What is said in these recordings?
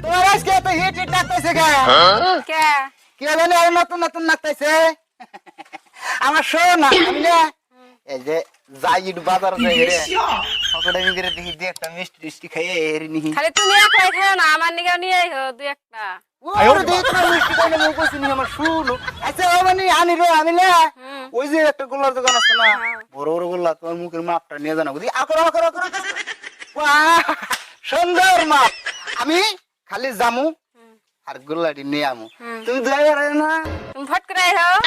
তোমার আজকে তো হিট হিট ডাকতেছে কে কে কি জানি আর নতুন নতুন ডাকতেছে আমার শোনা আমি না এই যে যাই একটু বাজার যাই রে পকেটে মিগরে দেখি যে একটা মিষ্টি টিষ্টি খাইয়ে এরি নি খালি তুমি একলাই খাও না আমার নিকে নিয়ে আইও দুই একটা ওরে দেখ না মিষ্টি খাইলে মুখ কইছি নি আমার শুনো আচ্ছা ও মানে আনি রে আমি না ওই যে একটা গোল্লার দোকান আছে না বড় বড় গোল্লা তোমার মুখের মাপটা নিয়ে জানা বুঝি আকর আকর আকর বাহ সুন্দর মাপ আমি খালি জামু আর গোল্লাটি নিয়ে আমু তুমি দয়া করে না তুমি ফট করে আইও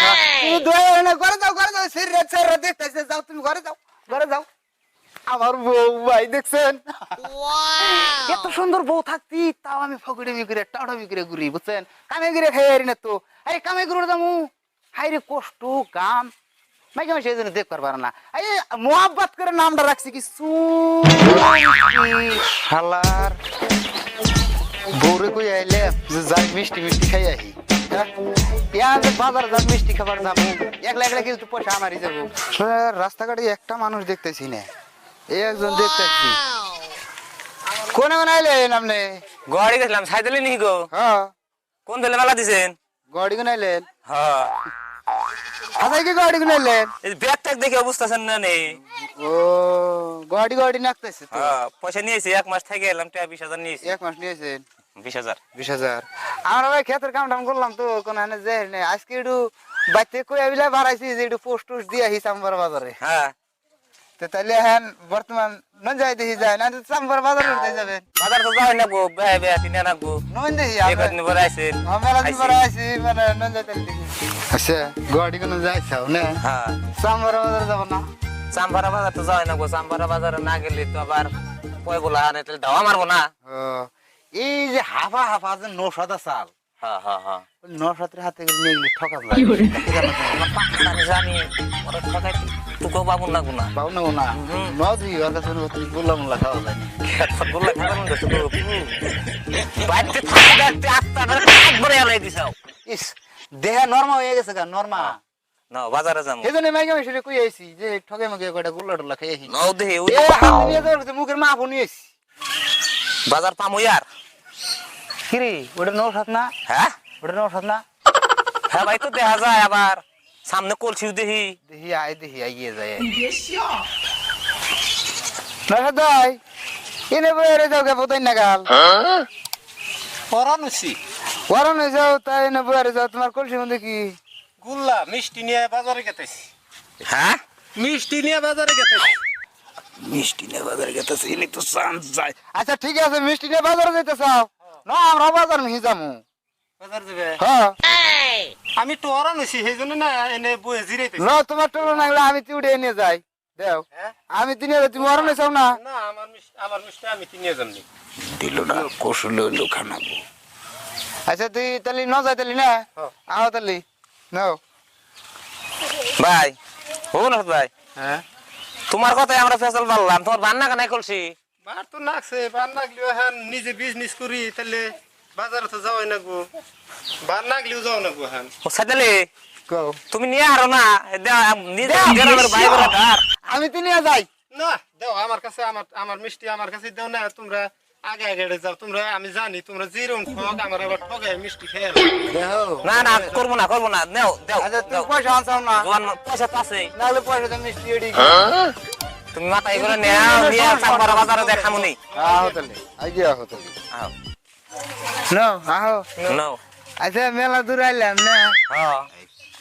তুমি দয়া করে না ঘরে যাও সিরে দেখতেছে যাও তুমি ঘরে যাও আমার বউ ভাই দেখছেন এত সুন্দর বউ থাকতি তাও আমি ফকড়ে বিক্রে টাড়া বিক্রে ঘুরি বুঝছেন কামে গিরে খাই না তো আরে কামে ঘুরে যাবো হাই রে কষ্ট কাম মাইকে মাসে এই জন্য দেখ পারবার না এই মোহাব্বত করে নামটা রাখছি কি শালার বউরে কই আইলে যে যাই মিষ্টি মিষ্টি খাই আহি বাজার যাব মিষ্টি খাবার যাবো একলা একলা কিছু পয়সা আমারই যাবো রাস্তাঘাটে একটা মানুষ দেখতেছি না এই একজন দেখতেছি কোনে কোনে আইলে নামনে গাড়ি গেছিলাম সাইকেলে নি গো হ্যাঁ কোন বেলে বেলা দিছেন গাড়ি কোনে আইলেন হ্যাঁ আসাই কি গাড়ি কোনে আইলেন এই ব্যাগ ট্যাগ দেখে অবস্থাছেন না নেই ও গাড়ি নাকতেছে তো হ্যাঁ পয়সা নিয়েছি এক মাস থেকে এলাম টাকা 20,000 নিয়েছি এক মাস নিয়েছেন 20,000 আমরা ভাই ক্ষেতের কাম টাম করলাম তো কোন হানে যে নেই আজকে একটু বাইতে কই আইলা বাড়াইছি যে একটু পোস্ট টোস্ট দিয়া হি চাম্বার বাজারে হ্যাঁ তো তাইলে হ্যাঁ বর্তমান নন যাই দেখি যায় না চাম্বার বাজারে উঠতে যাবেন বাজার তো যাই না গো বে বে তিন না গো নন দেখি এক দিন পরে আইছেন মেলা দিন পরে আইছি মানে নন যাইতে দেখি আচ্ছা গাড়ি কোন যাইছাও না হ্যাঁ চাম্বার বাজারে যাব না চাম্পারা বাজার তো যাই না গো চাম্পারা বাজারে না গেলে তো আবার পয়গুলা আনে তাহলে দাওয়া মারবো না ও এই যে হাফা যে নৌসাদা চাল হ্যাঁ হ্যাঁ হ্যাঁ নৌসাদের হাতে গেলে নিয়ে গেলে ঠকা যায় পাকিস্তানি জানি ওরা ঠকাই তুকো বাবু না গুনা পাও না না নদী ওর কাছে বললাম খাওয়া যায় বললে খাবেন তো শুধু বাইতে থাকতে থাকতে আত্মা ধরে কাট ভরে এলাই দিছাও ইস দেহ নরমা হয়ে গেছে গা নরমা না বাজারে যাম সেজন্য মাইকে মাইসে কই আইছি যে ঠকে মগে কয়টা গুল্লা টুল্লা খাই আইছি নাও দেহে ওই এ হাতে নিয়ে যাও মুখের মাপ নিয়ে আইছি বাজার পামু ইয়ার কিরে ওটা নৌসাদ না হ্যাঁ ওটা নৌসাদ না হ্যাঁ ভাই তো দেখা যায় আবার সামনে কলসিও দেখি দেখি আইয়ে যায় নৌসাদ ভাই এনে বইরে যাও গে পতাই না গাল পরানুছি ওরান হয়ে যাও তাই এনে বইরে যাও তোমার কলসি মধ্যে কি গুল্লা মিষ্টি নিয়ে বাজারে গেতেছি হ্যাঁ মিষ্টি নিয়ে বাজারে গেতেছি মিষ্টি নিয়ে বাজারে গেতেছে এনে তো চান্স যায় আচ্ছা ঠিক আছে মিষ্টি নিয়ে বাজারে যাইতে চাও না আমরা বাজার নিয়ে যাবো বাজার যাবে হ্যাঁ আমি তো পরানুছি সেই জন্য না এনে বয়ে জিরাইতেছি না তোমার টোলো নাগলে আমি তুই নিয়ে যাই দেও আমি তিনে তুমি ওরান চাও না না আমার মিষ্টি আমি নিয়ে যামনি দিল না কৌশল হইলো খানাবো আচ্ছা তুই তাহলে ন যাই তাহলে না আহ তাহলে নাও ভাই হো না ভাই হ্যাঁ তোমার কথাই আমরা ফেসাল পারলাম তোমার বান্না কানাই কলসি বার তো নাকছে বার নাগলিও হ্যাঁ নিজে বিজনেস করি তাহলে বাজারে তো যাওয়াই না গো বার নাগলিও যাও না গো হ্যাঁ ও সাইডালে কও তুমি নিয়ে আরো না নিজে গ্রামের ভাই ব্রাদার আমি তিনে যাই না দাও আমার কাছে আমার মিষ্টি আমার কাছে দাও না তোমরা আগে আগে যাও তোমরা আমি জানি তোমরা যেরকম ঠক আমার আবার ঠগায় মিষ্টি খেয়ে দেও না না করবো না নেও দেও আচ্ছা তুই পয়সা আনছাও না জোয়ান পয়সা তো আছে নাহলে পয়সা তো মিষ্টি এডি তুমি মাথায় করে নেও নিয়ে চাম্পারা বাজারে দেখামু নি আহ তাহলে আইগে আহ তাহলে আও নাও আহ নাও আচ্ছা মেলা দূর আইলাম না হ্যাঁ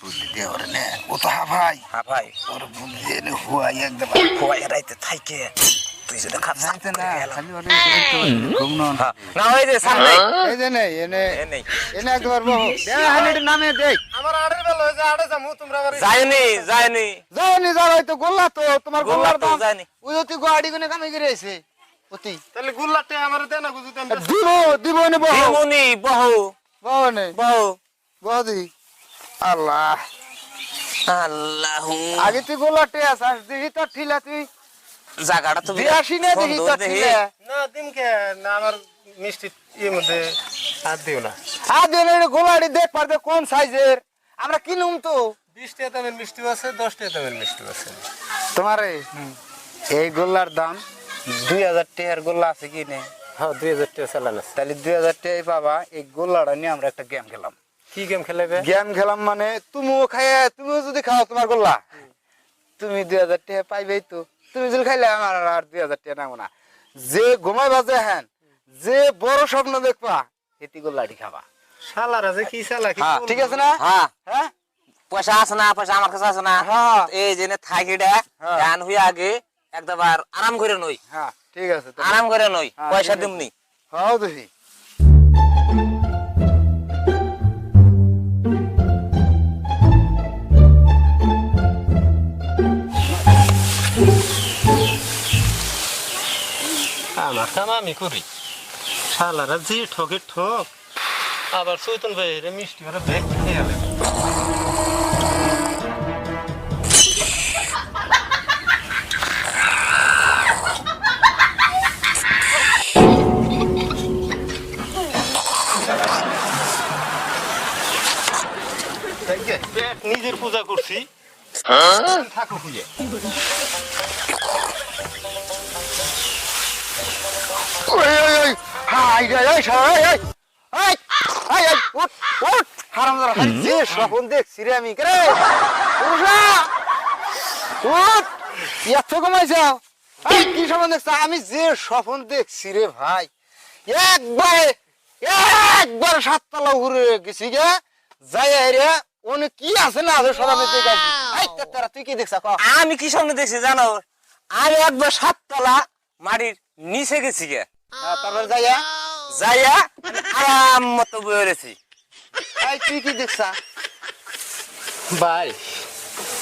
বুঝলি দেওয়ার না ও তো ভাই হ্যাঁ ভাই ওর বুঝলি নে হুয়াই একদম হওয়াই রাইতে থাইকে তুই যদি খাচ্ছ যাইতে না খালি ওরে ঘুম না না ওই যে সামনে এই যে নেই এনে এ নেই এনে একবার বহু দে হানির নামে দেখ আমার আড়ের বেলা হয়ে যায় আড়ে যাবো তোমরা আবার যায়নি যাওনি যাওয়াই তো গোল্লা তো তোমার গোল্লা গোল্লার তো দাম যায়নি। ওই তো গাড়ি গুনে কামে গিয়ে আইছে অতি তাহলে গুল্লাটে আমার দেনা গুজু দেন দিব নে বহু দিমুনি বহু বহু নে বহু বহু দি আল্লাহ আল্লাহু আগে তুই গোল্লাটে আসাস দেখি তো ঠিলা তুই জায়গাটা তো দিয়াসি না দেখি তো ঠিলা না দিমকে না আমার মিষ্টি এর মধ্যে হাত দিও না আ দেনে গোলাড়ি দেখ পারবে কোন সাইজের আমরা কিনুম তো 20 টাকা দামের মিষ্টি আছে 10 টাকা দামের মিষ্টি আছে তোমারে এই গোল্লার দাম 2000 টাকার গোল্লা আছে কি নে হ্যাঁ 2000 টাকা চালান আছে। তাহলে 2000 টাকাই পাবা। এই গোল্লাটা নিয়ে আমরা একটা গেম খেলাম। কি গেম খেলাবে? গেম খেলাম মানে তুমিও তুমিও যদি খাও তোমার গোল্লা, তুমি 2000 টাকা পাইবেই তো। তুমি যদি খাইলে আমার আর 2000 টাকা নেবো না। যে ঘুমাই বাজে হ্যাঁ, যে বড় স্বপ্ন দেখবা এটি গোল্লাটি খাবা। শালারা যে কি চালা কি হ্যাঁ ঠিক আছে না? হ্যাঁ হ্যাঁ পয়সা আছে না, পয়সা আমার কাছে আছে না। হ্যাঁ এই যে থাকিটা হ্যাঁ। গান হয়ে আগে একবার আরাম করে নই, হ্যাঁ ঠিক আছে তাহলে। আরাম করে নই, হ্যাঁ, পয়সা ঠিক আছে। দিমনি। হ্যাঁ দেখি আমার কাম আমি করি। শালারা যে ঠকে ঠক, আবার চৈতন ভাই রে মিষ্টি করে ব্যাগ খেয়ে গেলে। পেট নিজের পূজা করছি, থাকো খুঁজে। ওই ওই ওই হাই রে এই সরাই এই এই এই এই উঠ উঠ হারামজাদা হাই যে স্বপ্ন দেখছি রে আমি রে পুরুষা উঠ এত কমাই যাও এই কি স্বপ্ন দেখছ আমি যে স্বপ্ন দেখছি রে ভাই একবারে সাততলা ঘুরে গেছি গে যাই রে অনেক কি আছে না আছে সব আমি দেখি এই তেরা তুই কি দেখছ ক আমি কি সামনে দেখছি জানো? আমি একবার 7 তলা মাটির নিচে গেছি গে, তারপর যাইয়া যাইয়া আরাম মতো বইরেছি। এই তুই কি দেখছ ভাই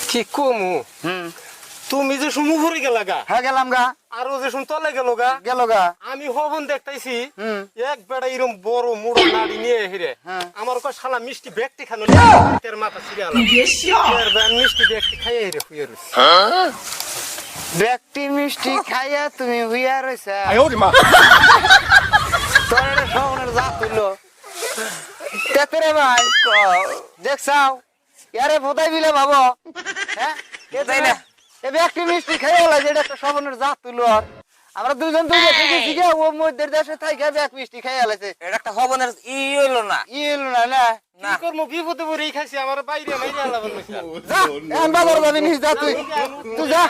কি কমু, তুমি যে সুমু ভরে গেলা গা, হ্যাঁ গেলাম গা আর ও যে শুন তলে গেল গা, গেল গা আমি হবন দেখতেছি হুম এক বেড়া এরকম বড় মুড়ো নাড়ি নিয়ে হিরে হ্যাঁ। আমার কয় শালা মিষ্টি ব্যাগটি খানো তের মাথা ছিড়ে আলাম মিষ্টি ব্যাগটি খাইয়ে হিরে শুয়ে রয়েছে। ব্যক্তি মিষ্টি খাইয়া তুমি হইয়া রইছা তোর এটা শোনের জাত হইল তেতরে ভাই দেখছাও ইয়ারে বোধাই বিলে ভাবো হ্যাঁ তাই না? এ ব্যক্তি মিষ্টি খাইয়া লাগে এটা একটা শোনের জাত হইল আমরা দুজন দুজন থেকে শিখে ও মধ্যের দেশে থাইকা ব্যাগ মিষ্টি খাইয়া লাইছে এটা একটা হবনের হইলো না। ই হইল না না না। কি করবো বিপদে পড়েই খাইছি আমার বাইরে মাইরে আলাম যা এখন বাজার যাবি নিস যা তুই তুই যা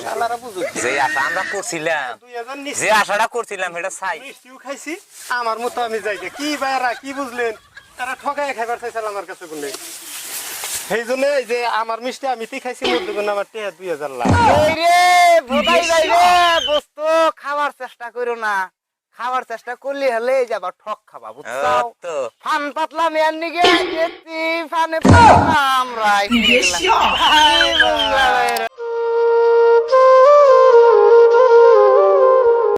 শালারা বুঝো যে আশা আমরা করছিলাম, 2000 নিছি যে আশাটা করছিলাম সেটা চাই। মিষ্টিও খাইছি আমার মতো আমি যাই গে। কি বাইরা কি বুঝলেন, তারা ঠকায় খাইবার চাইছিল আমার কাছে বলে সেই জন্য এই যে আমার মিষ্টি আমি তুই খাইছি মধ্যে কোনো আমার টেহা 2000 লাখ এই রে বোধাই যাই রে বস্তু খাওয়ার চেষ্টা করো না খাওয়ার চেষ্টা করলে হলে যাবা ঠক খাবা বুঝছো তো ফান পাতলা মেয়ার নিগে যেতি ফানে পাতলা আমরা